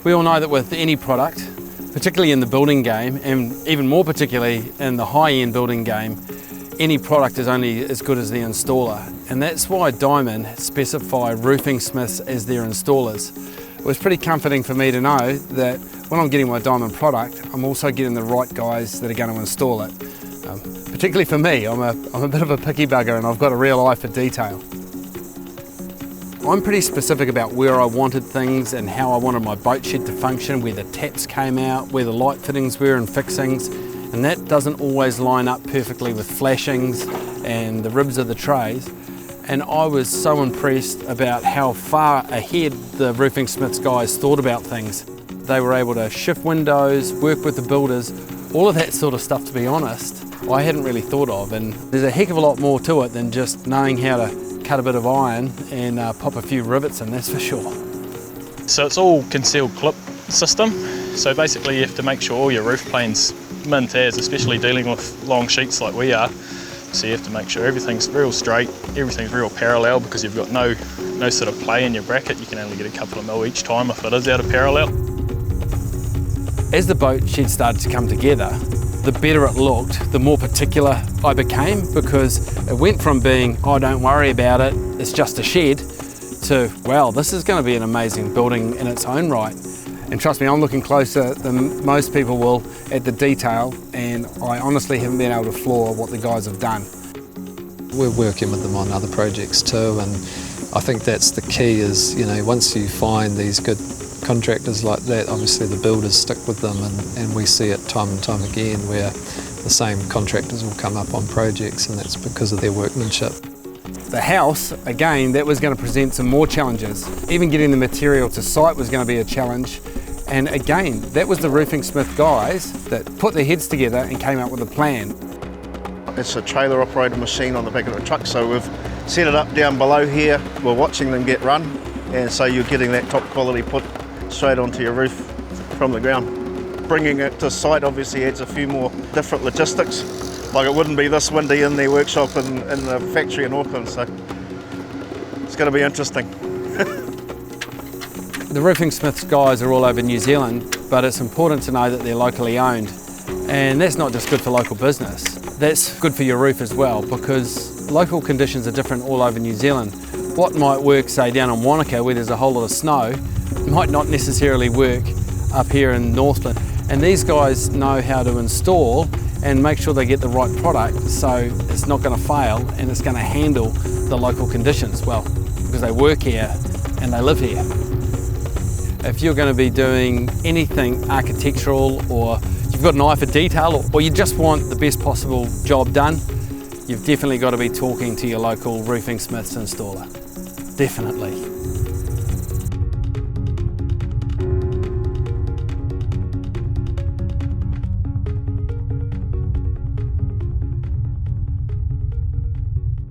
We all know that with any product, particularly in the building game, and even more particularly in the high-end building game, any product is only as good as the installer. And that's why Diamond specify RoofingSmiths as their installers. It was pretty comforting for me to know that when I'm getting my Diamond product, I'm also getting the right guys that are going to install it. Particularly for me, I'm a bit of a picky bugger and I've got a real eye for detail. I'm pretty specific about where I wanted things and how I wanted my boat shed to function, where the taps came out, where the light fittings were and fixings, and that doesn't always line up perfectly with flashings and the ribs of the trays. And I was so impressed about how far ahead the RoofingSmiths guys thought about things. They were able to shift windows, work with the builders, all of that sort of stuff, to be honest, I hadn't really thought of. And there's a heck of a lot more to it than just knowing how to cut a bit of iron and pop a few rivets in, that's for sure. So it's all concealed clip system. So basically you have to make sure all your roof planes mint as, especially dealing with long sheets like we are. So you have to make sure everything's real straight, everything's real parallel, because you've got no sort of play in your bracket. You can only get a couple of mil each time if it is out of parallel. As the boat shed started to come together, the better it looked, the more particular I became, because it went from being, oh, don't worry about it, it's just a shed, to, wow, this is going to be an amazing building in its own right. And trust me, I'm looking closer than most people will at the detail, and I honestly haven't been able to floor what the guys have done. We're working with them on other projects too, and I think that's the key is, you know, once you find these good contractors like that, obviously the builders stick with them, and we see it time and time again where the same contractors will come up on projects, and that's because of their workmanship. The house, again, that was going to present some more challenges. Even getting the material to site was going to be a challenge. And again, that was the RoofingSmith guys that put their heads together and came up with a plan. It's a trailer operated machine on the back of the truck, so we've set it up down below here. We're watching them get run, and so you're getting that top quality put straight onto your roof from the ground. Bringing it to site obviously adds a few more different logistics. Like it wouldn't be this windy in their workshop in the factory in Auckland, so it's going to be interesting. The RoofingSmiths guys are all over New Zealand, but it's important to know that they're locally owned. And that's not just good for local business, that's good for your roof as well, because local conditions are different all over New Zealand. What might work, say, down in Wanaka where there's a whole lot of snow, might not necessarily work up here in Northland. And these guys know how to install and make sure they get the right product so it's not going to fail and it's going to handle the local conditions well, because they work here and they live here. If you're going to be doing anything architectural, or you've got an eye for detail, or you just want the best possible job done, you've definitely got to be talking to your local RoofingSmiths installer. Definitely.